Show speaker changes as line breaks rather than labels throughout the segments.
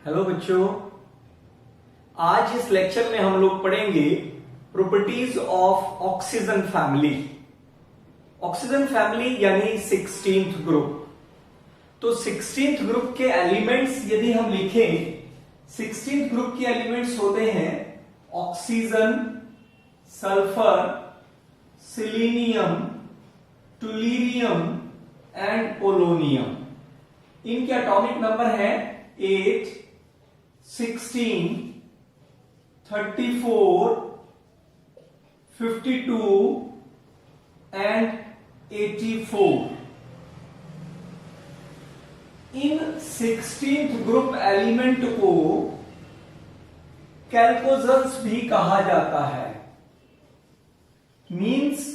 Hello बच्चों, आज इस लेक्चर में हम लोग पढ़ेंगे properties of oxygen family. Oxygen family यानी 16th ग्रुप। तो 16th ग्रुप के एलिमेंट्स यदि हम लिखें, 16th ग्रुप के एलिमेंट्स होते हैं oxygen, sulphur, selenium, tellurium and polonium. इनके एटॉमिक नंबर है 8, 16, 34, 52 and 84। In 16th group element को कैल्कोजेंस भी कहा जाता है, मींस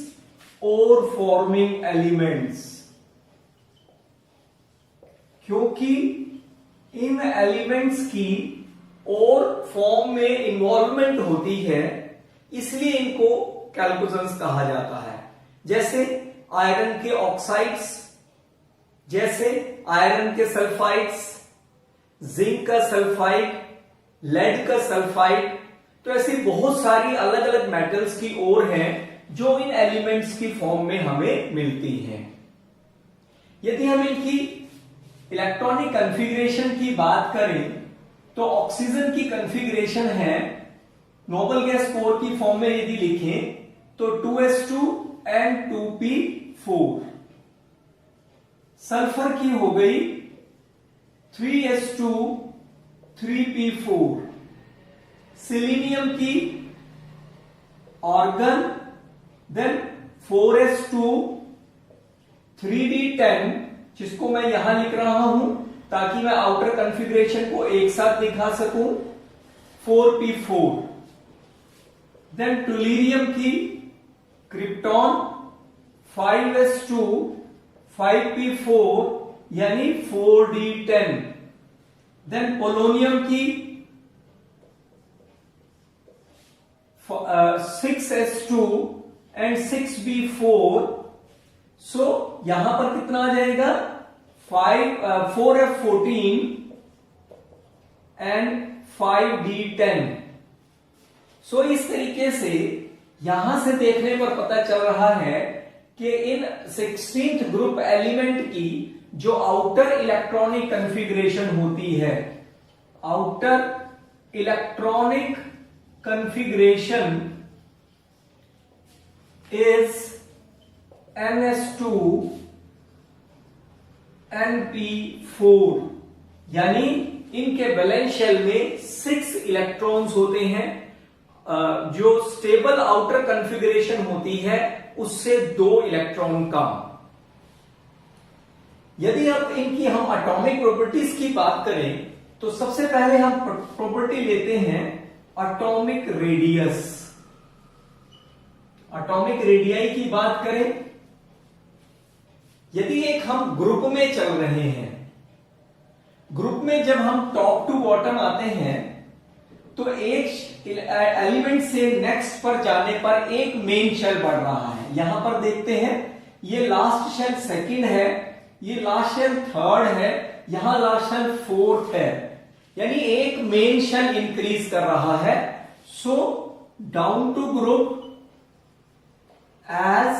ओर फॉर्मिंग एलिमेंट्स, क्योंकि इन एलिमेंट्स की और फॉर्म में इन्वॉल्वमेंट होती है, इसलिए इनको कैल्कोजेंस कहा जाता है। जैसे आयरन के ऑक्साइड्स, जैसे आयरन के सल्फाइड्स, जिंक का सल्फाइड, लेड का सल्फाइड। तो ऐसी बहुत सारी अलग अलग मेटल्स की ओर हैं जो इन एलिमेंट्स की फॉर्म में हमें मिलती हैं। यदि हम इनकी इलेक्ट्रॉनिक कॉन्फ़िगरेशन की बात करें तो ऑक्सीजन की कॉन्फ़िगरेशन है, नोबल गैस कोर की फॉर्म में यदि लिखें तो 2s2 एंड 2p4। सल्फर की हो गई 3s2 3p4। सिलीनियम की ऑर्गन, देन 4s2 3d10, जिसको मैं यहां लिख रहा हूं ताकि मैं आउटर कॉन्फ़िगरेशन को एक साथ दिखा सकूं, 4p4। देन टुलीरियम की क्रिप्टॉन 5s2 5p4 यानी 4d10। देन पोलोनियम की 6s2 एंड 6b4। सो यहां पर कितना आ जाएगा, 4f14 एंड 5d10। सो इस तरीके से यहां से देखने पर पता चल रहा है कि इन 16th ग्रुप एलिमेंट की जो आउटर इलेक्ट्रॉनिक कॉन्फ़िगरेशन होती है, outer electronic configuration is ns2 np4, यानी इनके वैलेंस शेल में 6 इलेक्ट्रॉन्स होते हैं। जो स्टेबल आउटर कॉन्फ़िगरेशन होती है उससे 2 इलेक्ट्रॉन कम। यदि अब इनकी हम एटॉमिक प्रॉपर्टीज की बात करें तो सबसे पहले हम प्रॉपर्टी लेते हैं एटॉमिक रेडियस। एटॉमिक रेडियाई की बात करें, यदि एक हम ग्रुप में चल रहे हैं, ग्रुप में जब हम टॉप टू बॉटम आते हैं तो एक एलिमेंट से नेक्स्ट पर जाने पर एक मेन शेल बढ़ रहा है। यहां पर देखते हैं, ये लास्ट शेल सेकंड है, ये लास्ट शेल थर्ड है, यहां लास्ट शेल फोर्थ है, यानी एक मेन शेल इंक्रीज कर रहा है। So down to group as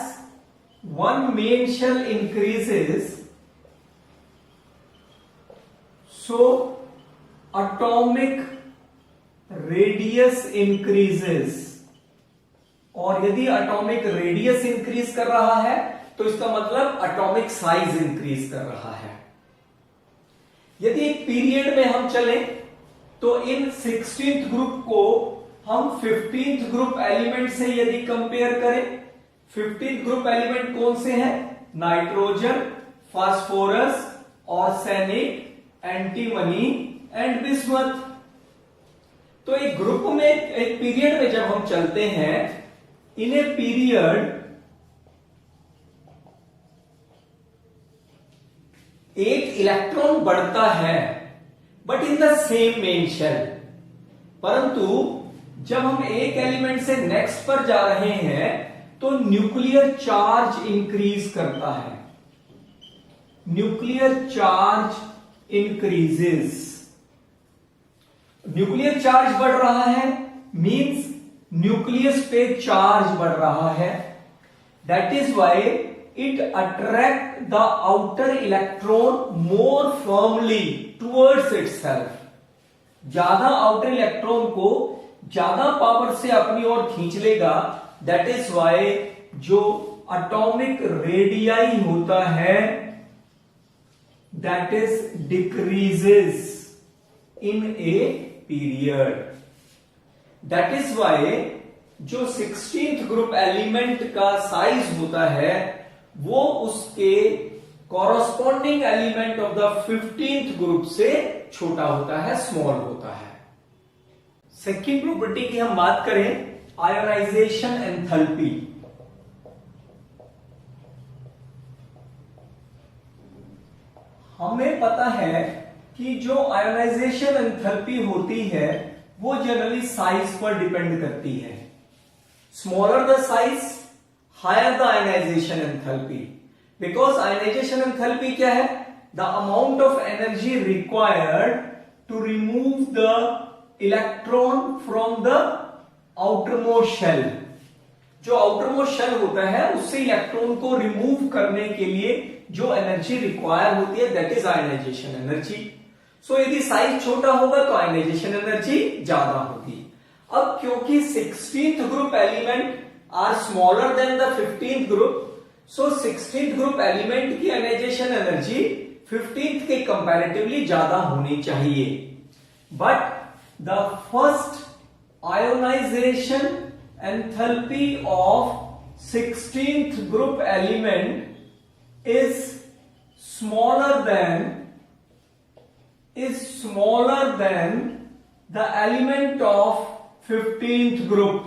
one main shell increases, so atomic radius increases। और यदि एटॉमिक रेडियस इंक्रीज कर रहा है तो इसका मतलब एटॉमिक साइज इंक्रीज कर रहा है। यदि एक पीरियड में हम चलें तो इन 16th ग्रुप को हम 15th ग्रुप एलिमेंट से यदि कंपेयर करें, 15th ग्रुप एलिमेंट कौन से हैं, nitrogen, phosphorus, arsenic, antimony and bismuth. तो एक ग्रुप में, एक पीरियड में जब हम चलते हैं, इन ए पीरियड एक इलेक्ट्रॉन बढ़ता है but in the same main shell. परंतु जब हम एक एलिमेंट से नेक्स्ट पर जा रहे हैं तो न्यूक्लियर चार्ज इंक्रीज करता है, nuclear charge increases। Nuclear charge बढ़ रहा है मींस न्यूक्लियस पे चार्ज बढ़ रहा है, that is why it attract the outer electron more firmly towards itself. ज्यादा आउटर इलेक्ट्रॉन को ज्यादा पावर से अपनी ओर खींच लेगा, दैट इज व्हाई जो एटॉमिक रेडियाई होता है that is decreases in a period. That is why जो 16th ग्रुप एलिमेंट का साइज होता है वो उसके corresponding element of the 15th group से छोटा होता है, स्मॉल होता है। सेकेंड प्रॉपर्टी की हम बात करें, आयोनाइजेशन एंथैल्पी। हमें पता है कि जो आयोनाइजेशन एंथैल्पी होती है वो जनरली साइज पर डिपेंड करती है। Smaller the size, higher the ionization enthalpy. Because ionization enthalpy क्या है? The amount of energy required to remove the electron from the outermost shell. जो आउटरमोस्ट शेल होता है उससे इलेक्ट्रॉन को रिमूव करने के लिए जो एनर्जी रिक्वायर होती है दैट इज आयोनाइजेशन एनर्जी। सो यदि साइज छोटा होगा तो आयोनाइजेशन एनर्जी ज्यादा होगी। अब क्योंकि 16th group element are smaller than the 15th group, so 16th group element की आयोनाइजेशन एनर्जी 15th के कंपैरेटिवली ज्यादा होनी चाहिए। But the first ionization enthalpy of 16th group element is smaller than the element of 15th group.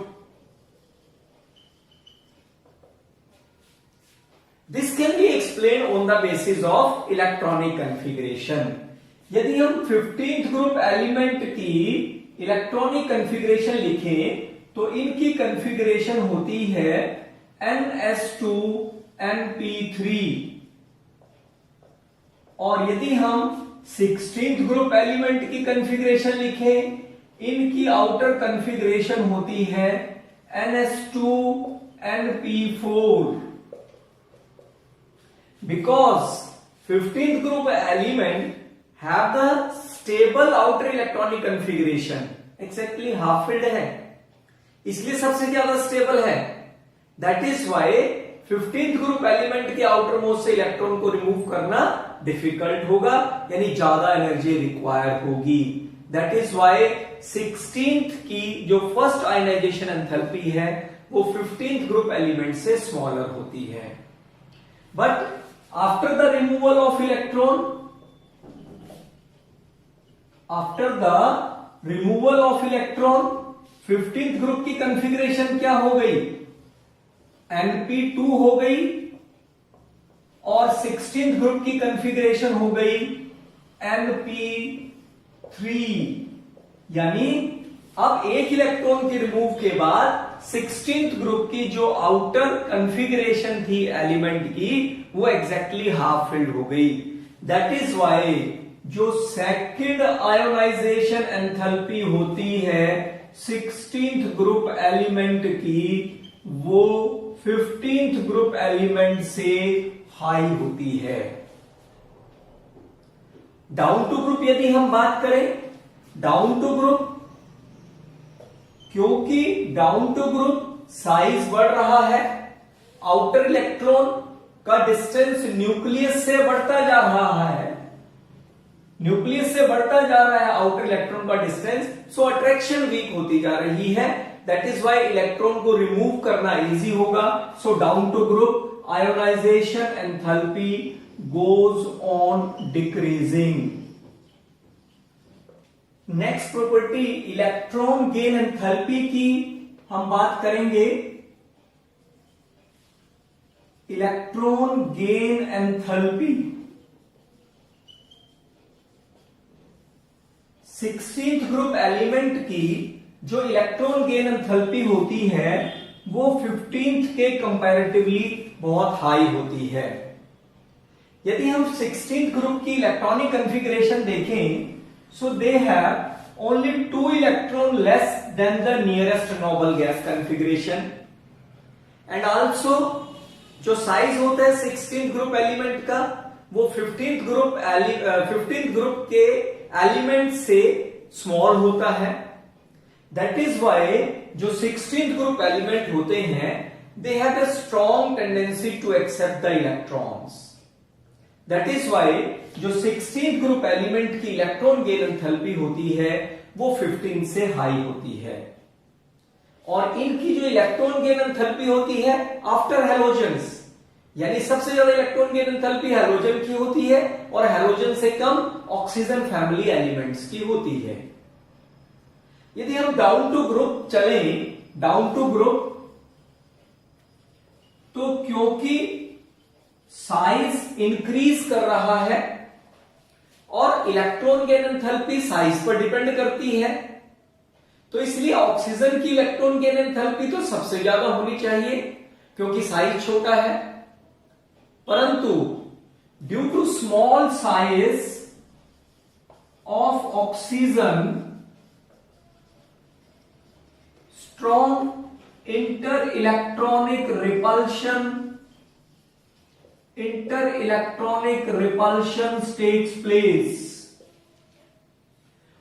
This can be explained on the basis of electronic configuration. यदि हम 15th group element की electronic configuration लिखें तो इनकी configuration होती है ns2 np3, और यदि हम 16th ग्रुप एलिमेंट की कन्फिग्रेशन लिखें इनकी आउटर कन्फिग्रेशन होती है ns2 np4। Because 15th group element have the stable outer electronic configuration, exactly half filled है इसलिए सबसे ज्यादा स्टेबल है। That is why 15th group element के आउटर मोस्ट से इलेक्ट्रॉन को रिमूव करना डिफिकल्ट होगा, यानी ज्यादा एनर्जी रिक्वायर होगी। दैट इज वाई 16th की जो फर्स्ट आयनाइजेशन एंथैल्पी है वो 15th ग्रुप एलिमेंट से स्मॉलर होती है। But after the removal of electron, after the removal of electron 15th group की कंफिग्रेशन क्या हो गई? np2 हो गई, और 16th ग्रुप की कंफिग्रेशन हो गई np3। यानी अब एक इलेक्ट्रॉन के रिमूव के बाद 16th ग्रुप की जो आउटर कंफिग्रेशन थी एलिमेंट की वो एग्जैक्टली हाफ फिल्ड हो गई। दैट इज वाई जो सेकंड आयोनाइजेशन एंथैल्पी होती है 16th ग्रुप एलिमेंट की वो 15th ग्रुप एलिमेंट से हाई होती है। डाउन टू ग्रुप यदि हम बात करें, डाउन टू ग्रुप, क्योंकि डाउन टू ग्रुप साइज बढ़ रहा है, आउटर इलेक्ट्रॉन का डिस्टेंस न्यूक्लियस से बढ़ता जा रहा है, न्यूक्लियस से बढ़ता जा रहा है आउटर इलेक्ट्रॉन का डिस्टेंस, सो अट्रैक्शन वीक होती जा रही है। दैट इज वाई इलेक्ट्रॉन को रिमूव करना इजी होगा। So down to group ionization enthalpy goes on decreasing. Next property electron gain enthalpy की हम बात करेंगे। Electron gain enthalpy 16th group element की जो इलेक्ट्रॉन गेन एंथैल्पी होती है वो 15th के कंपैरेटिवली बहुत हाई होती है। यदि हम 16th ग्रुप की इलेक्ट्रॉनिक कॉन्फ़िगरेशन देखें, सो they have only 2 electron less than the nearest noble gas configuration. And also जो साइज होता है 16th ग्रुप एलिमेंट का वो 15th ग्रुप के एलिमेंट से स्मॉल होता है. दैट इज वाई जो 16th ग्रुप एलिमेंट होते हैं they have a strong tendency to accept the electrons. That is why जो 16th ग्रुप एलिमेंट की इलेक्ट्रॉन गेन एंथैल्पी होती है वो 15 से हाई होती है, और इनकी जो इलेक्ट्रॉन गेन एंथैल्पी होती है आफ्टर हैलोजेंस, यानी सबसे ज्यादा इलेक्ट्रॉन गेन एंथैल्पी हैलोजन की होती है और हैलोजन से कम ऑक्सीजन फैमिली एलिमेंट्स की होती है. यदि हम डाउन टू ग्रुप चलें, डाउन टू ग्रुप, तो क्योंकि साइज इंक्रीज कर रहा है और इलेक्ट्रॉन गेन एंथैल्पी साइज पर डिपेंड करती है, तो इसलिए ऑक्सीजन की इलेक्ट्रॉन गेन एंथैल्पी तो सबसे ज्यादा होनी चाहिए क्योंकि साइज छोटा है. परंतु due to small size of oxygen, strong inter electronic repulsion takes place,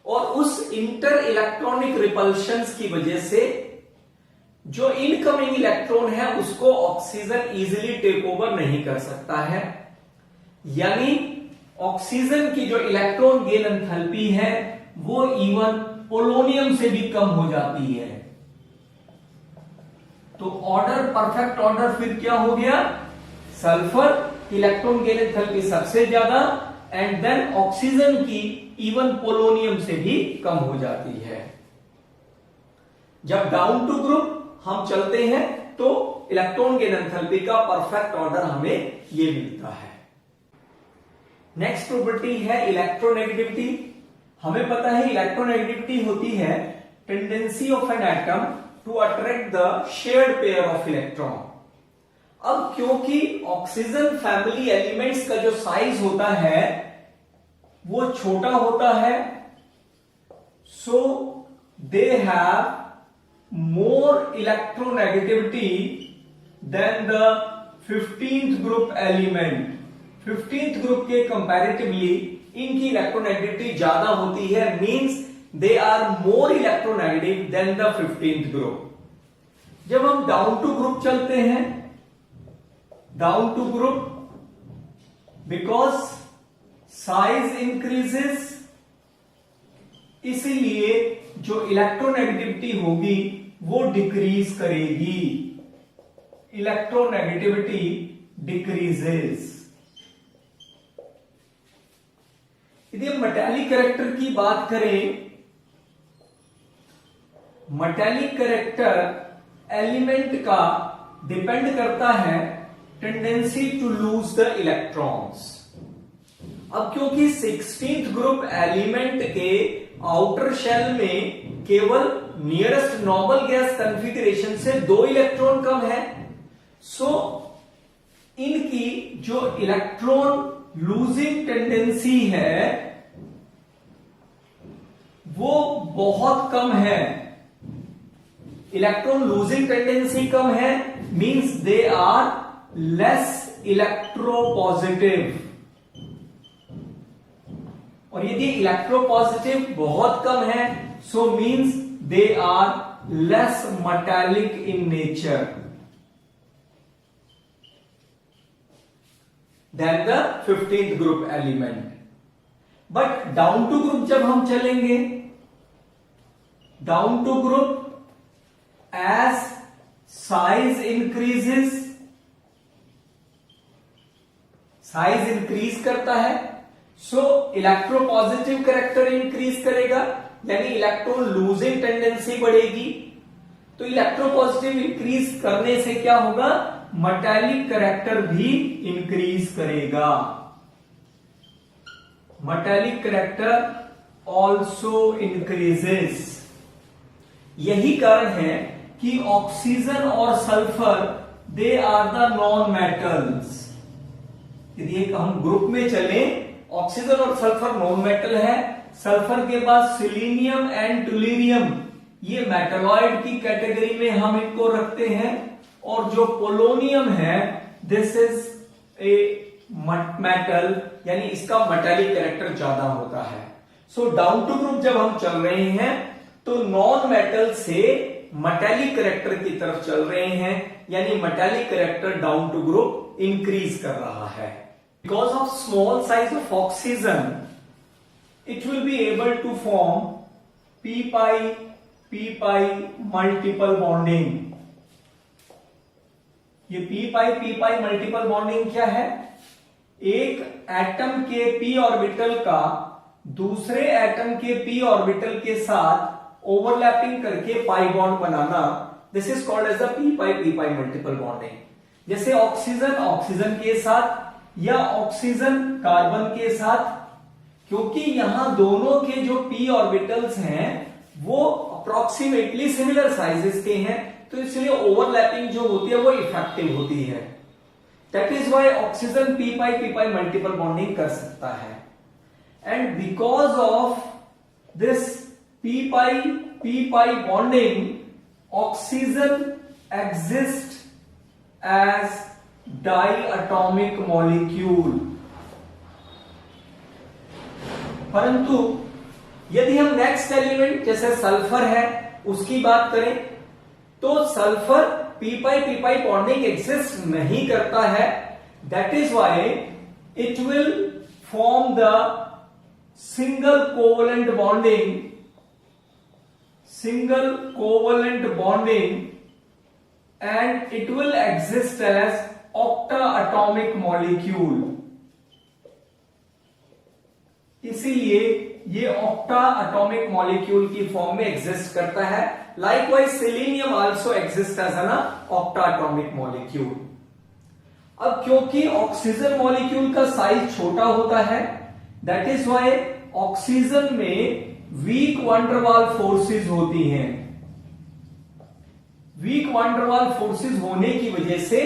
और उस इंटर इलेक्ट्रॉनिक रिपल्शन की वजह से जो इनकमिंग इलेक्ट्रॉन है उसको ऑक्सीजन इजीली टेक ओवर नहीं कर सकता है, यानी ऑक्सीजन की जो इलेक्ट्रॉन गेन एंथैल्पी है वो इवन पोलोनियम से भी कम हो जाती है. तो ऑर्डर, परफेक्ट ऑर्डर फिर क्या हो गया, सल्फर इलेक्ट्रॉन गेन एंथैल्पी सबसे ज्यादा एंड देन ऑक्सीजन की इवन पोलोनियम से भी कम हो जाती है. जब डाउन टू ग्रुप हम चलते हैं तो इलेक्ट्रॉन गेन एंथैल्पी का परफेक्ट ऑर्डर हमें ये मिलता है. नेक्स्ट प्रॉपर्टी है इलेक्ट्रोनेगेटिविटी. हमें पता है इलेक्ट्रोनेगेटिविटी होती है tendency of an atom to attract the shared pair of electron. अब क्योंकि ऑक्सीजन फैमिली एलिमेंट्स का जो साइज होता है वो छोटा होता है, so they have more electronegativity than the 15th group element. 15th group के comparatively इनकी electronegativity ज्यादा होती है, means they are more electronegative than the 15th group. जब हम down to group चलते हैं, down to group, because size increases, इसलिए जो इलेक्ट्रोनेगेटिविटी होगी वो डिक्रीज करेगी. Electronegativity decreases. यदि हम मेटालिक कैरेक्टर की बात करें, मेटालिक कैरेक्टर एलिमेंट का डिपेंड करता है tendency to lose the electrons. अब क्योंकि 16th ग्रुप एलिमेंट के आउटर शेल में केवल नियरेस्ट नॉबल गैस कॉन्फ़िगरेशन से 2 इलेक्ट्रॉन कम है, सो इनकी जो इलेक्ट्रॉन लूजिंग टेंडेंसी है वो बहुत कम है. इलेक्ट्रॉन लूजिंग टेंडेंसी कम है means they are less electropositive, और यदि इलेक्ट्रोपॉजिटिव बहुत कम है so means they are less metallic in nature than the 15th group element. But down to group जब हम चलेंगे, down to group as size increases, size increase करता है, सो इलेक्ट्रोपॉजिटिव कैरेक्टर इंक्रीज करेगा, यानी इलेक्ट्रॉन लूजिंग टेंडेंसी बढ़ेगी. तो electropositive increase करने से क्या होगा, मेटालिक कैरेक्टर भी इंक्रीज करेगा. Metallic character also increases. यही कारण है कि ऑक्सीजन और sulphur they are the non metals. यदि एक हम ग्रुप में चलें, ऑक्सीजन और सल्फर नॉन मेटल है। सल्फर के बाद सिलीनियम एंड टुलीरियम, ये मेटलॉइड की कैटेगरी में हम इनको रखते हैं। और जो पोलोनियम है, दिस इज ए मेटल, यानी इसका मेटालिक कैरेक्टर ज्यादा होता है। सो डाउन टू ग्रुप जब हम चल रहे हैं तो नॉन मेटल से मेटालिक कैरेक्टर की तरफ चल रहे हैं, यानी metallic character down to group increase कर रहा है। Because of small size of oxygen, it will be able to form p-pi multiple bonding। ये p-pi multiple bonding क्या है? एक एटम के p ऑर्बिटल का दूसरे एटम के p ऑर्बिटल के साथ ओवरलैपिंग करके पाई बॉन्ड बनाना, this is called as the p-pi multiple bonding। जैसे ऑक्सीजन के साथ या ऑक्सीजन कार्बन के साथ, क्योंकि यहां दोनों के जो p ऑर्बिटल्स हैं वो अप्रोक्सीमेटली सिमिलर साइजेस के हैं, तो इसलिए ओवरलैपिंग जो होती है वो इफेक्टिव होती है। That is why oxygen p-pi multiple bonding कर सकता है। And because of this p-pi bonding, oxygen exist as diatomic molecule. परंतु यदि हम नेक्स्ट एलिमेंट जैसे सल्फर है उसकी बात करें, तो सल्फर p-pi बॉन्डिंग एग्जिस्ट नहीं करता है। That is why it will form the single covalent bonding and it will exist as octa atomic molecule. इसीलिए ये ऑक्टा एटॉमिक मॉलिक्यूल की फॉर्म में एग्जिस्ट करता है। Likewise selenium also exist as an octa atomic molecule. अब क्योंकि oxygen molecule का size छोटा होता है, दैट इज व्हाई ऑक्सीजन में वीक वंडरवाल फोर्सेस होती हैं। वीक वंडरवाल फोर्सेस होने की वजह से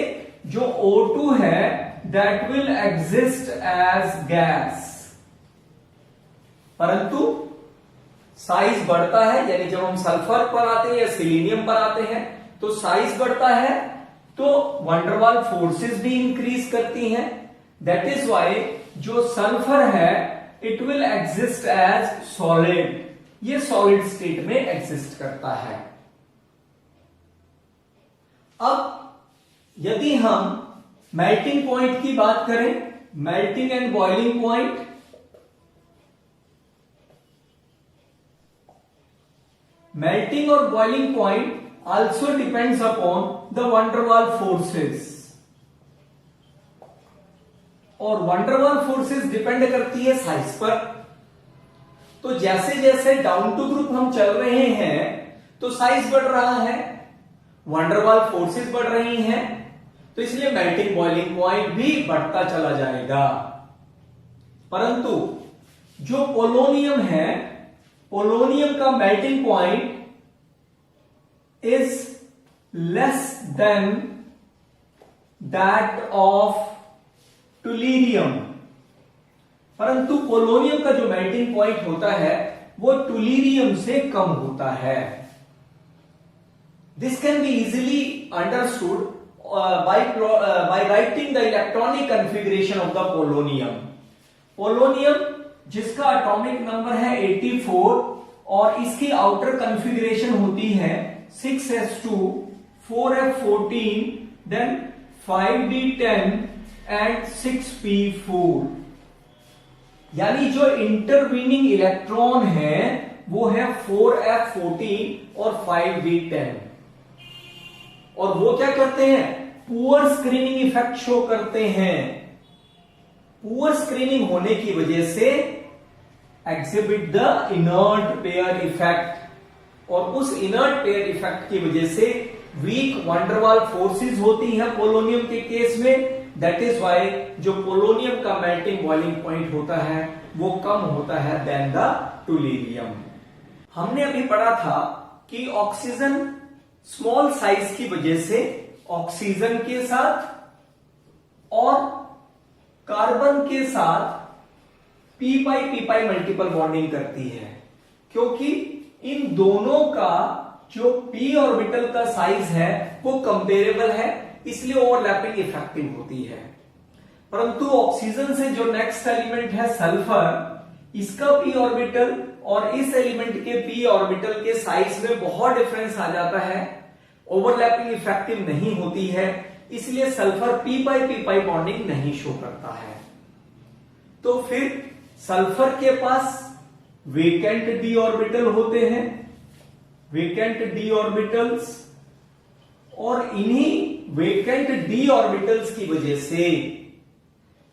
जो O2 है that will exist as gas. परंतु साइज बढ़ता है, यानी जब हम सल्फर पर आते हैं या सिलीनियम पर आते हैं तो साइज बढ़ता है, तो वंडरवाल फोर्सेस भी इंक्रीज करती हैं। दैट इज व्हाई जो सल्फर है it will exist as solid, ये सॉलिड स्टेट में एग्जिस्ट करता है। अब यदि हम मेल्टिंग पॉइंट की बात करें, melting and boiling point, melting or boiling point also depends upon the van der Waals forces, और van der Waals forces depend करती है साइज पर। तो जैसे जैसे डाउन टू ग्रुप हम चल रहे हैं तो साइज बढ़ रहा है, van der Waals फोर्सेस बढ़ रही हैं, तो इसलिए मेल्टिंग बॉइलिंग पॉइंट भी बढ़ता चला जाएगा। परंतु जो पोलोनियम है, पोलोनियम का melting point is less than that of tellurium. परंतु पोलोनियम का जो मेल्टिंग पॉइंट होता है वो टुलीरियम से कम होता है। This can be easily understood by writing the electronic configuration of the polonium। Polonium जिसका एटॉमिक नंबर है 84 और इसकी आउटर कॉन्फ़िगरेशन होती है 6s2 4f14 then 5d10 and 6p4, यानी जो इंटरवीनिंग इलेक्ट्रॉन है वो है 4f14 और 5d10, और वो क्या करते हैं, पुअर स्क्रीनिंग इफेक्ट शो करते हैं। पुअर स्क्रीनिंग होने की वजह से exhibit the inert pair effect, और उस इनर्ट पेयर इफेक्ट की वजह से वीक वंडर वाल फोर्सेस होती हैं पोलोनियम के केस में। दैट इज व्हाई जो पोलोनियम का मेल्टिंग बॉइलिंग पॉइंट होता है वो कम होता है देन द टुलीरियम। हमने अभी पढ़ा था कि ऑक्सीजन स्मॉल साइज की वजह से ऑक्सीजन के साथ और कार्बन के साथ पी पाई मल्टीपल बॉन्डिंग करती है, क्योंकि इन दोनों का जो पी ऑर्बिटल का साइज है वो कंपेरेबल है, इसलिए ओवरलैपिंग इफेक्टिव होती है। परंतु ऑक्सीजन से जो नेक्स्ट एलिमेंट है सल्फर, इसका पी ऑर्बिटल और इस एलिमेंट के पी ऑर्बिटल के साइज में बहुत डिफरेंस आ जाता है, ओवरलैपिंग इफेक्टिव नहीं होती है, इसलिए सल्फर पी पाई बॉन्डिंग नहीं शो करता है। तो फिर सल्फर के पास वेकेंट डी ऑर्बिटल होते हैं, वेकेंट डी ऑर्बिटल्स, और इन्हीं वेकेंट डी ऑर्बिटल्स की वजह से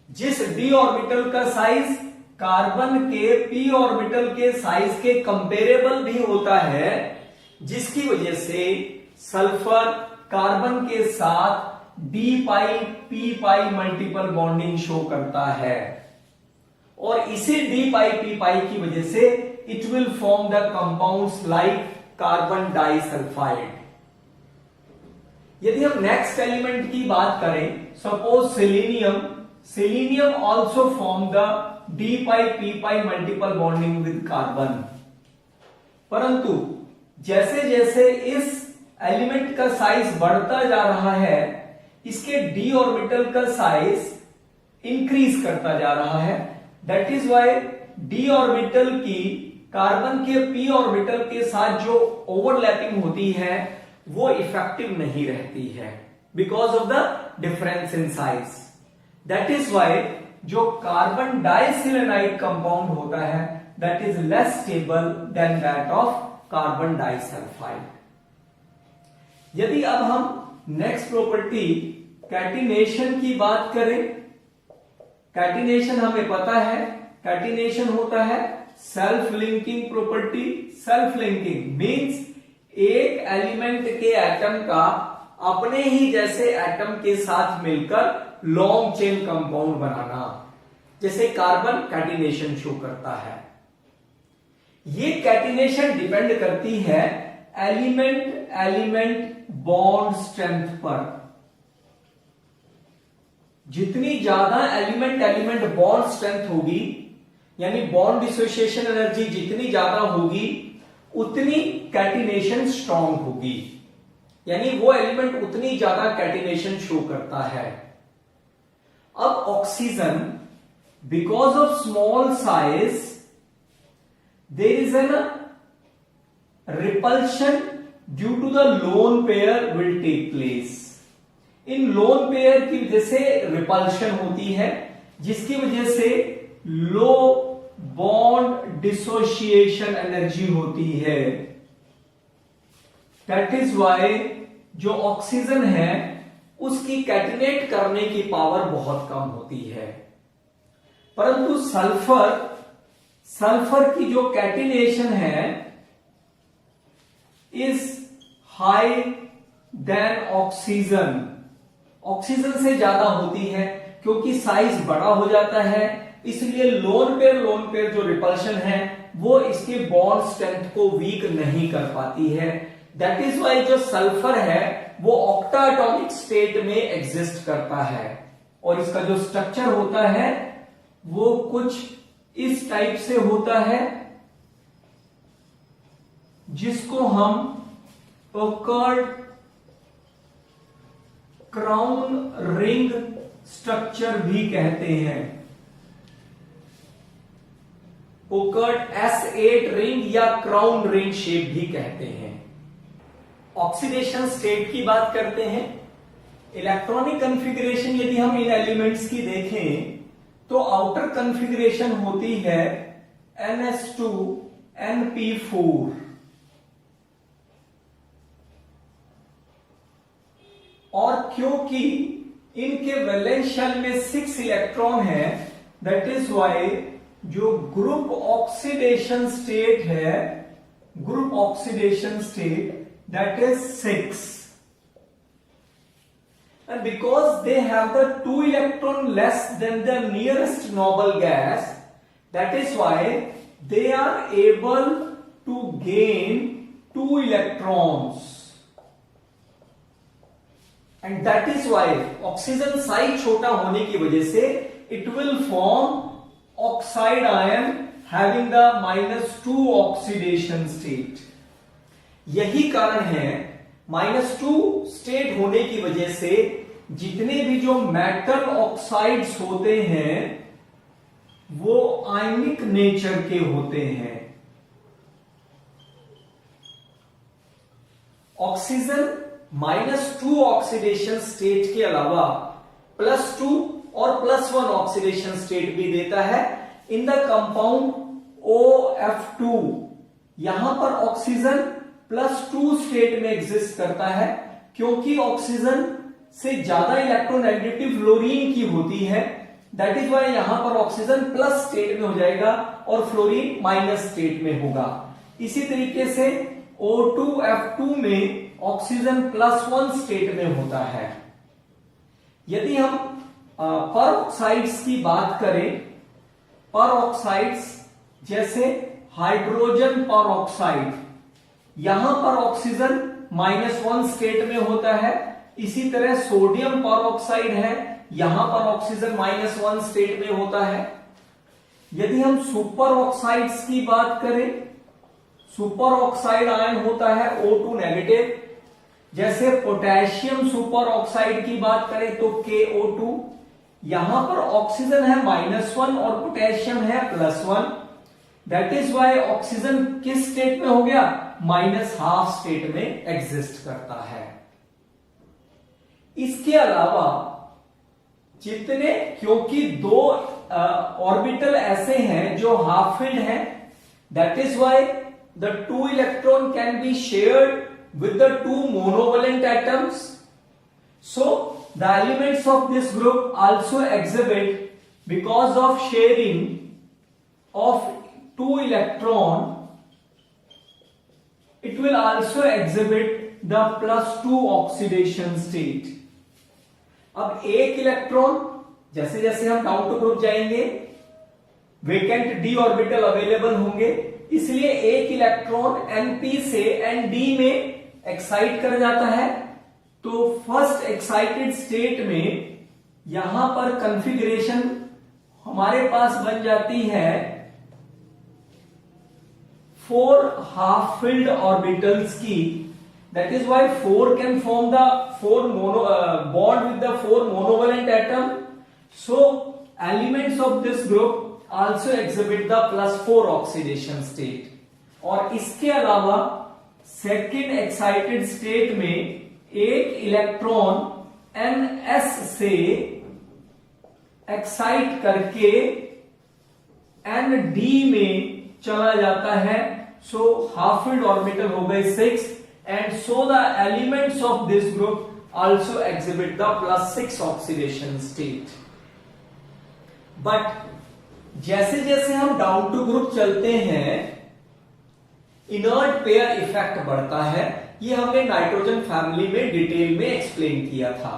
जिस डी ऑर्बिटल का साइज कार्बन के पी ऑर्बिटल के साइज के कंपेरेबल भी होता है, जिसकी वजह से सल्फर कार्बन के साथ डी पाई पी पाई मल्टीपल बॉन्डिंग शो करता है, और इसी डी पाई पी पाई की वजह से it will form the compounds like carbon disulphide. यदि हम नेक्स्ट एलिमेंट की बात करें, suppose selenium, selenium also form the D pi P pi multiple bonding with carbon. परंतु जैसे जैसे इस एलिमेंट का साइज बढ़ता जा रहा है, इसके डी ऑर्बिटल का साइज इंक्रीज करता जा रहा है। That is why D orbital की कार्बन के पी ऑर्बिटल के साथ जो ओवरलैपिंग होती है वो इफेक्टिव नहीं रहती है, because of the difference in size. That is why जो कार्बन डाइसिलेनाइड कंपाउंड होता है that is less stable than that of carbon disulphide. यदि अब हम नेक्स्ट प्रॉपर्टी कैटिनेशन की बात करें, कैटिनेशन हमें पता है, कैटिनेशन होता है self linking property. Self linking means एक एलिमेंट के एटम का अपने ही जैसे एटम के साथ मिलकर लॉन्ग चेन कंपाउंड बनाना, जैसे कार्बन कैटिनेशन शो करता है। ये कैटिनेशन डिपेंड करती है एलिमेंट एलिमेंट बॉन्ड स्ट्रेंथ पर। जितनी ज्यादा एलिमेंट एलिमेंट बॉन्ड स्ट्रेंथ होगी, यानी बॉन्ड डिसोसिएशन एनर्जी जितनी ज्यादा होगी, उतनी कैटिनेशन स्ट्रांग होगी, यानी वो एलिमेंट उतनी ज्यादा कैटिनेशन शो करता है। अब oxygen, because of small size there is an repulsion due to the lone pair will take place. इन लोन पेयर की वजह से रिपल्शन होती है, जिसकी वजह से लो बॉन्ड डिसोसिएशन एनर्जी होती है। दैट इज वाई जो ऑक्सीजन है उसकी कैटिनेट करने की पावर बहुत कम होती है। परंतु सल्फर की जो कैटिनेशन है is high than oxygen, oxygen से ज्यादा होती है, क्योंकि साइज बड़ा हो जाता है, इसलिए लोन पेयर जो रिपल्शन है वो इसके बॉन्ड स्ट्रेंथ को वीक नहीं कर पाती है। दैट इज वाई जो सल्फर है वो ऑक्टा एटॉमिक स्टेट में एग्जिस्ट करता है, और इसका जो स्ट्रक्चर होता है वो कुछ इस टाइप से होता है, जिसको हम ओकर्ड क्राउन रिंग स्ट्रक्चर भी कहते हैं। ओकर्ड S8 रिंग या क्राउन रिंग शेप भी कहते हैं। ऑक्सीडेशन स्टेट की बात करते हैं। इलेक्ट्रॉनिक कॉन्फ़िगरेशन यदि हम इन एलिमेंट्स की देखें तो आउटर कॉन्फ़िगरेशन होती है NH2 NP4, और क्योंकि इनके वैलेंस शेल में 6 इलेक्ट्रॉन है, दैट इज वाई जो ग्रुप ऑक्सीडेशन स्टेट है, group oxidation state that is 6, and because they have the 2 electron less than the nearest noble gas, that is why they are able to gain 2 electrons, and that is why oxygen size छोटा होने की वजह से it will form oxide ion having the -2 oxidation state. यही कारण है -2 state होने की वजह से जितने भी जो मेटल ऑक्साइड्स होते हैं वो आयनिक नेचर के होते हैं। ऑक्सीजन -2 ऑक्सीडेशन स्टेट के अलावा +2 और +1 ऑक्सीडेशन स्टेट भी देता है इन द कंपाउंड OF2। यहां पर ऑक्सीजन +2 स्टेट में एग्जिस्ट करता है क्योंकि ऑक्सीजन से ज्यादा इलेक्ट्रोनेगेटिव फ्लोरीन की होती है। दैट इज वाई यहां पर ऑक्सीजन प्लस स्टेट में हो जाएगा और फ्लोरीन माइनस स्टेट में होगा। इसी तरीके से O2F2 में ऑक्सीजन +1 स्टेट में होता है। यदि हम पर ऑक्साइड्स की बात करें, पर ऑक्साइड्स जैसे हाइड्रोजन पर ऑक्साइड, यहां पर ऑक्सीजन -1 स्टेट में होता है। इसी तरह सोडियम पर ऑक्साइड है, यहां पर ऑक्सीजन -1 स्टेट में होता है। यदि हम सुपर ऑक्साइड्स की बात करें, सुपर ऑक्साइड आयन होता है O2 नेगेटिव। जैसे पोटेशियम सुपर ऑक्साइड की बात करें तो KO2, यहां पर ऑक्सीजन है -1 और पोटेशियम है +1। दैट इज वाई ऑक्सीजन किस स्टेट में हो गया, -12 स्टेट में एग्जिस्ट करता है। इसके अलावा जितने, क्योंकि दो ऑर्बिटल ऐसे हैं जो हाफ फिल्ड हैं, that is why the 2 electron can be shared with the 2 monovalent atoms. So the elements of this group also exhibit, because of sharing of 2 electron, it will also exhibit the +2 oxidation state. अब एक electron, जैसे जैसे हम down to group जाएंगे vacant d orbital available होंगे, इसलिए एक electron Np से Nd में एक्साइट कर जाता है। तो फर्स्ट एक्साइटेड स्टेट में यहां पर कॉन्फ़िगरेशन हमारे पास बन जाती है 4 हाफ फिल्ड ऑर्बिटल्स की। That is why 4 can form the 4 bond with the 4 monovalent atom. So elements of this group also exhibit the +4 oxidation state। और इसके अलावा सेकेंड एक्साइटेड स्टेट में एक इलेक्ट्रॉन Ns से एक्साइट करके Nd में चला जाता है। सो हाफ फिल्ड ऑर्बिटल हो गए 6 and so the elements of this group also exhibit the +6 oxidation state. But जैसे जैसे हम डाउन टू ग्रुप चलते हैं इनर्ट पेयर इफेक्ट बढ़ता है। ये हमने नाइट्रोजन फैमिली में डिटेल में एक्सप्लेन किया था।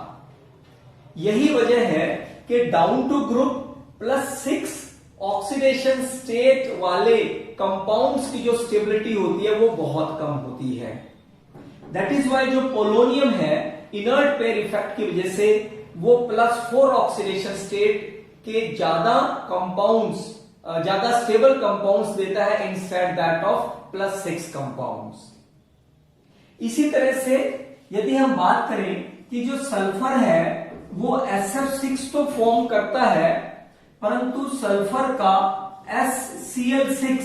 यही वजह है कि down to group +6 oxidation state वाले कंपाउंड्स की जो स्टेबिलिटी होती है वो बहुत कम होती है। दैट इज वाई जो पोलोनियम है इनर्ट पेयर इफेक्ट की वजह से वो +4 ऑक्सीडेशन स्टेट के ज्यादा कंपाउंड्स, ज्यादा स्टेबल कंपाउंड्स देता है इंस्टेड दैट ऑफ +6 कंपाउंड्स। इसी तरह से यदि हम बात करें कि जो सल्फर है वो SF6 तो फॉर्म करता है, परंतु सल्फर का SCl6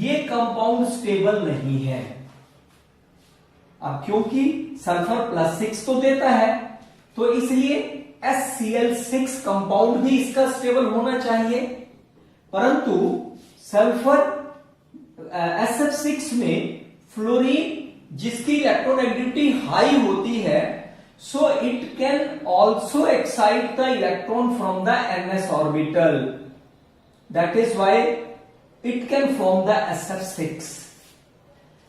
ये कंपाउंड स्टेबल नहीं है। अब क्योंकि सल्फर +6 तो देता है तो इसलिए SCl6 कंपाउंड भी इसका स्टेबल होना चाहिए, परंतु सल्फर SF6 में फ्लोरीन जिसकी इलेक्ट्रोनेगेटिविटी हाई होती है, so it can also excite the electron from the Ns orbital. That is why it can form the SF6।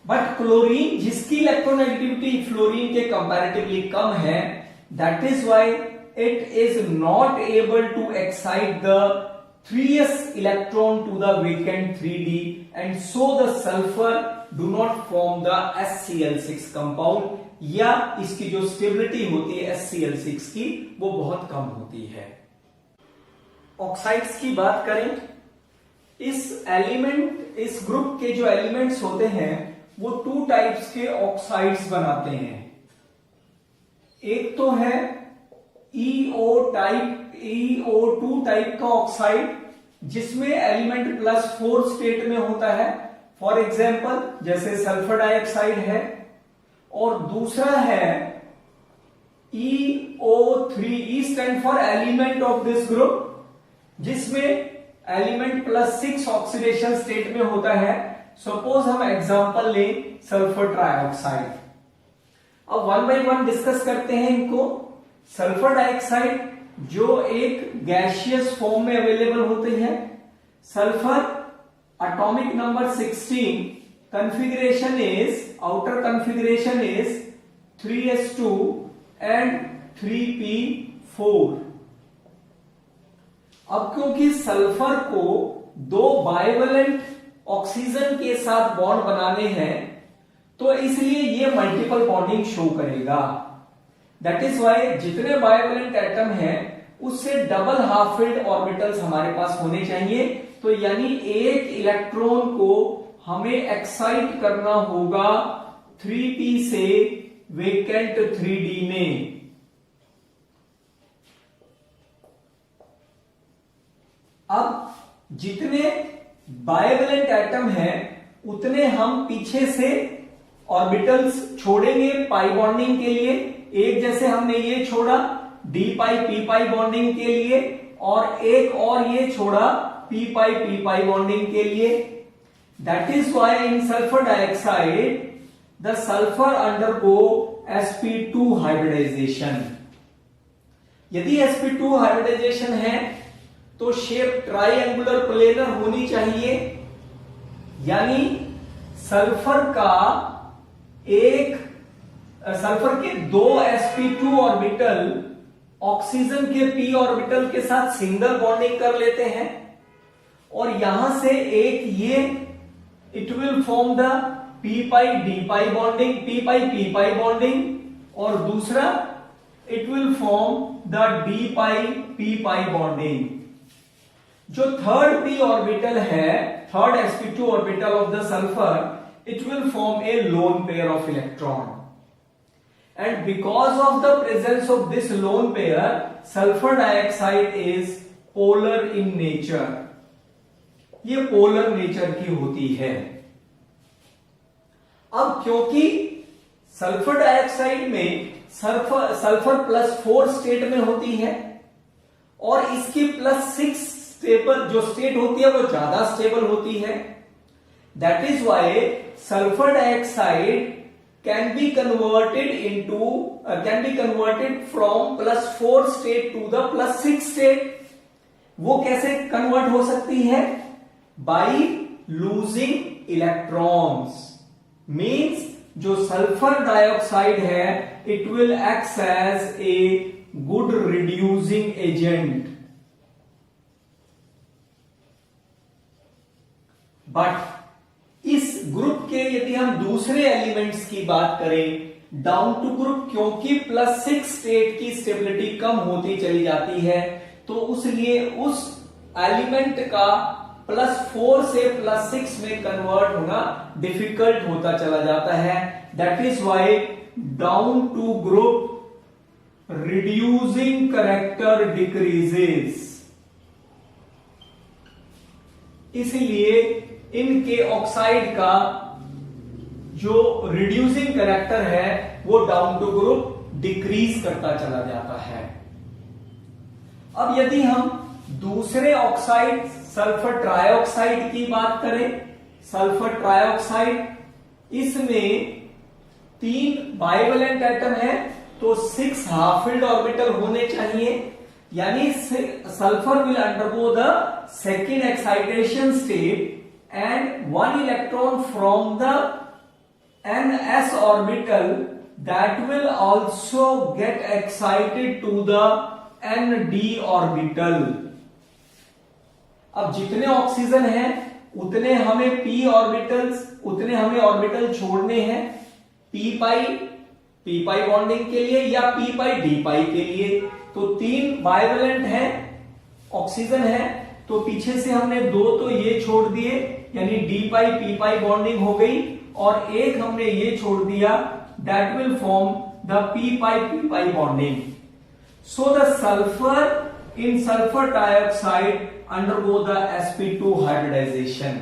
But chlorine जिसकी इलेक्ट्रोनेगेटिविटी फ्लोरीन के कंपैरेटिवली कम है, that is why it is not able to excite the 3s electron to the vacant 3d and so the sulfur do not form the SCl6 compound, या इसकी जो stability होती है SCl6 की वो बहुत कम होती है। ऑक्साइड्स की बात करें इस ग्रुप के जो एलिमेंट्स होते हैं वो 2 टाइप्स के ऑक्साइड्स बनाते हैं। एक तो है EO2 टाइप का ऑक्साइड जिसमें एलिमेंट +4 स्टेट में होता है, फॉर एग्जाम्पल जैसे सल्फर डाइऑक्साइड है। और दूसरा है EO3, E stand for element of this group, जिसमें एलिमेंट +6 ऑक्सीडेशन स्टेट में होता है। सपोज हम एग्जांपल लें सल्फर ट्राइऑक्साइड। अब 1 बाय 1 डिस्कस करते हैं इनको। सल्फर डाइऑक्साइड जो एक गैसियस फॉर्म में अवेलेबल होते हैं। Sulphur atomic number 16, configuration is, outer configuration is 3s2 and 3p4। अब क्योंकि सल्फर को 2 बाइवेलेंट ऑक्सीजन के साथ बॉन्ड बनाने हैं तो इसलिए ये मल्टीपल बॉन्डिंग शो करेगा। दैट इज वाई जितने बाइवेलेंट एटम हैं उससे डबल हाफ फिल्ड ऑर्बिटल्स हमारे पास होने चाहिए। तो यानी एक इलेक्ट्रॉन को हमें एक्साइट करना होगा 3p से वेकेंट 3d में। अब जितने बाइवेलेंट एटम हैं उतने हम पीछे से ऑर्बिटल्स छोड़ेंगे पाई बॉन्डिंग के लिए। एक जैसे हमने ये छोड़ा d पाई p पाई बॉन्डिंग के लिए, और एक और ये छोड़ा p पाई बॉन्डिंग के लिए। That is why in sulfur dioxide the sulfur undergo sp2 hybridization। यदि sp2 hybridization है तो शेप ट्राइएंगुलर प्लेनर होनी चाहिए, यानी सल्फर के 2 sp2 ऑर्बिटल ऑक्सीजन के p ऑर्बिटल के साथ सिंगल बॉन्डिंग कर लेते हैं, और यहां से एक ये it will form the p pi d pi bonding, p pi p pi bonding, और दूसरा it will form the d pi p pi bonding. जो थर्ड p ऑर्बिटल है, third sp2 orbital of the sulphur, it will form A lone pair of electron. And because of the presence of this lone pair sulphur dioxide is polar in nature. ये polar nature की होती है। अब क्योंकि sulphur dioxide में sulphur +4 state में होती है और इसकी +6 स्टेबल जो स्टेट होती है वो ज्यादा स्टेबल होती है, that is why sulphur dioxide can be converted from +4 state to the +6 state. वो कैसे कन्वर्ट हो सकती है? by losing electrons। means जो सल्फर डाइऑक्साइड है it will act as a good reducing agent। But इस ग्रुप के यदि हम दूसरे एलिमेंट्स की बात करें डाउन टू ग्रुप, क्योंकि +6 स्टेट की स्टेबिलिटी कम होती चली जाती है तो उसलिए उस एलिमेंट का +4 से +6 में कन्वर्ट होना डिफिकल्ट होता चला जाता है। That is why down to group reducing character decreases. इसलिए इनके ऑक्साइड का जो रिड्यूसिंग कैरेक्टर है वो डाउन टू ग्रुप डिक्रीज करता चला जाता है। अब यदि हम दूसरे ऑक्साइड सल्फर ट्राइऑक्साइड की बात करें, सल्फर ट्राइऑक्साइड, इसमें 3 बाइवेलेंट एटम है तो 6 हाफ फिल्ड ऑर्बिटल होने चाहिए, यानी sulphur will undergo the second excitation state and 1 electron from the ns orbital that will also get excited to the nd orbital। अब जितने ऑक्सीजन हैं उतने हमें उतने हमें ऑर्बिटल छोड़ने हैं, p पाई बॉन्डिंग के लिए या p पाई d पाई के लिए। तो 3 बाइवेलेंट है ऑक्सीजन है तो पीछे से हमने 2 तो ये छोड़ दिए, यानी D pi P pi bonding हो गई, और एक हमने ये छोड़ दिया, that will form the P pi bonding. So the sulphur in sulphur dioxide undergo the sp2 hybridisation.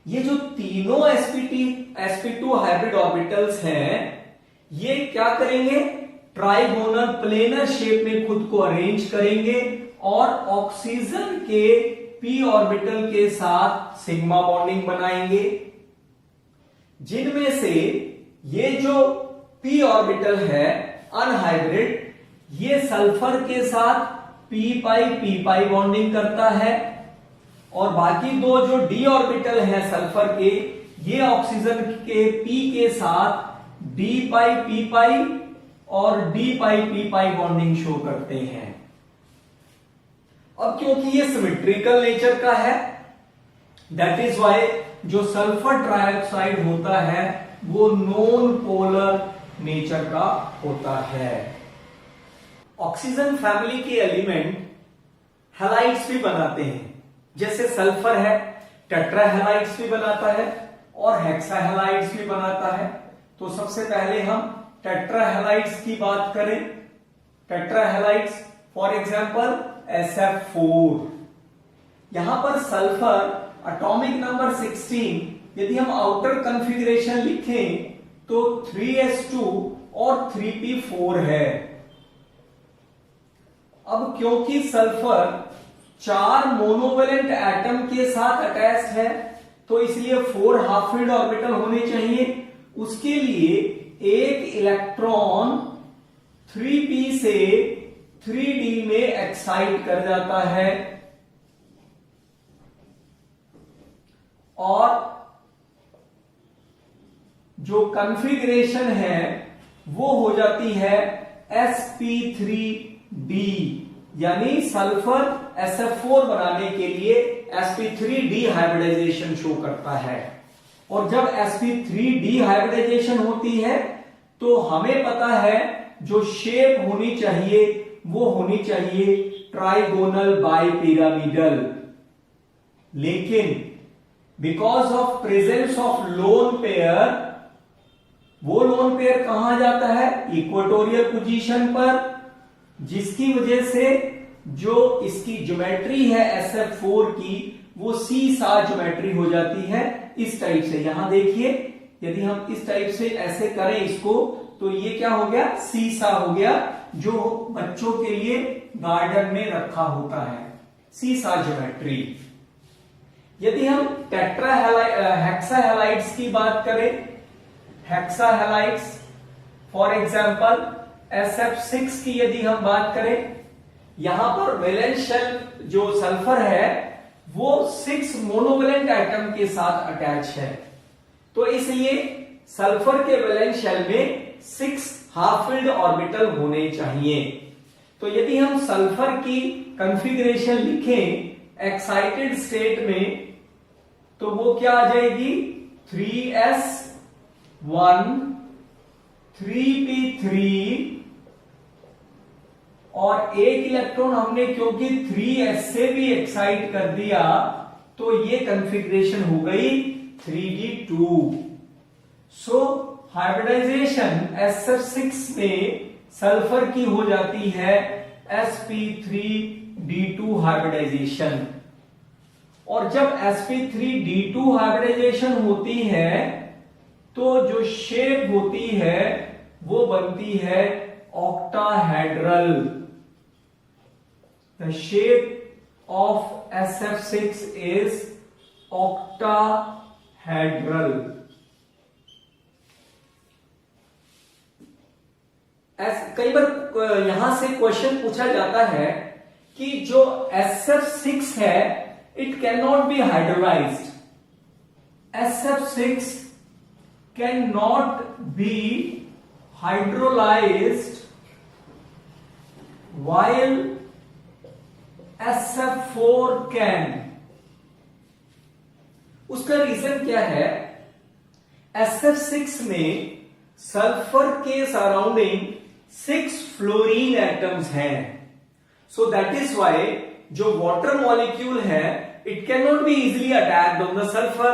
ये जो तीनों sp2 हाइब्रिड ऑर्बिटल्स हैं, ये क्या करेंगे, ट्राइगोनल प्लेनर शेप में खुद को अरेंज करेंगे और ऑक्सीजन के p ऑर्बिटल के साथ सिग्मा बॉन्डिंग बनाएंगे, जिनमें से ये जो p ऑर्बिटल है अनहाइब्रिड, ये सल्फर के साथ p पाई बॉन्डिंग करता है, और बाकी 2 जो d ऑर्बिटल है सल्फर के, ये ऑक्सीजन के p के साथ d पाई और d पाई बॉन्डिंग शो करते हैं. अब क्योंकि ये सिमेट्रिकल नेचर का है, दैट इज वाई जो सल्फर ट्राइऑक्साइड होता है वो नॉन पोलर नेचर का होता है. ऑक्सीजन फैमिली के एलिमेंट हैलाइड्स भी बनाते हैं, जैसे सल्फर है टेट्राहैलाइड्स भी बनाता है और हेक्साहैलाइड्स भी बनाता है. तो सबसे पहले हम टेट्राहैलाइड्स की बात करें. टेट्राहैलाइड्स फॉर एग्जांपल SF4. यहां पर सल्फर एटॉमिक नंबर 16, यदि हम आउटर कॉन्फ़िगरेशन लिखें तो 3s2 और 3p4 है. अब क्योंकि सल्फर 4 मोनोवेलेंट एटम के साथ अटैच है, तो इसलिए 4 हाफ फील्ड ऑर्बिटल होने चाहिए. उसके लिए एक इलेक्ट्रॉन 3p से 3d में एक्साइट कर जाता है, और जो कॉन्फ़िगरेशन है वो हो जाती है sp3d, यानी सल्फर SF4 बनाने के लिए sp3d हाइब्रिडाइजेशन शो करता है. और जब sp3d हाइब्रिडाइजेशन होती है तो हमें पता है जो शेप होनी चाहिए वो होनी चाहिए ट्राइगोनल बाइपिरामिडल. लेकिन because of presence of lone pair, वो लोन पेयर कहां जाता है, इक्वेटोरियल पोजीशन पर, जिसकी वजह से जो इसकी ज्योमेट्री है SF4 की वो सी-सा ज्योमेट्री हो जाती है इस टाइप से. यहां देखिए, यदि हम इस टाइप से ऐसे करें इसको, तो ये क्या हो गया, सी-सा हो गया, जो बच्चों के लिए गार्डन में रखा होता है, सी-सा ज्योमेट्री. यदि हम हेक्साहैलाइड्स की बात करें, हेक्साहैलाइड्स फॉर एग्जांपल SF6 की यदि हम बात करें, यहां पर वैलेंस शेल जो सल्फर है वो 6 मोनोवेलेंट एटम के साथ अटैच है, तो इसलिए सल्फर के वैलेंस शेल में 6 हाफ फील्ड ऑर्बिटल होने चाहिए. तो यदि हम सल्फर की कॉन्फ़िगरेशन लिखें एक्साइटेड स्टेट में, तो वो क्या आ जाएगी, 3s1 3p3, और एक इलेक्ट्रॉन हमने क्योंकि 3s से भी एक्साइट कर दिया, तो ये कॉन्फ़िगरेशन हो गई 3d2. सो हाइब्रिडाइजेशन SF6 में सल्फर की हो जाती है sp3d2 हाइब्रिडाइजेशन. और जब sp3d2 हाइब्रिडाइजेशन होती है तो जो शेप होती है वो बनती है octahedral. The shape of SF6 is octahedral. कई बार यहां से क्वेश्चन पूछा जाता है कि जो SF6 है it can not B hydrolysed. SF6 can not B hydrolyzed while SF4 can. उसका रीजन क्या है, SF6 में सल्फर के सराउंडिंग 6 फ्लोरीन एटम्स हैं, सो दैट इज वाई जो वाटर मॉलिक्यूल है it can not be easily attacked on the sulphur,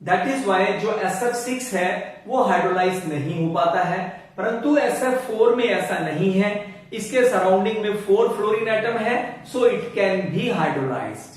that is why जो SF6 है वो हाइड्रोलाइज नहीं हो पाता है, परंतु SF4 में ऐसा नहीं है, इसके सराउंडिंग में 4 फ्लोरीन एटम है, so it can be hydrolyse.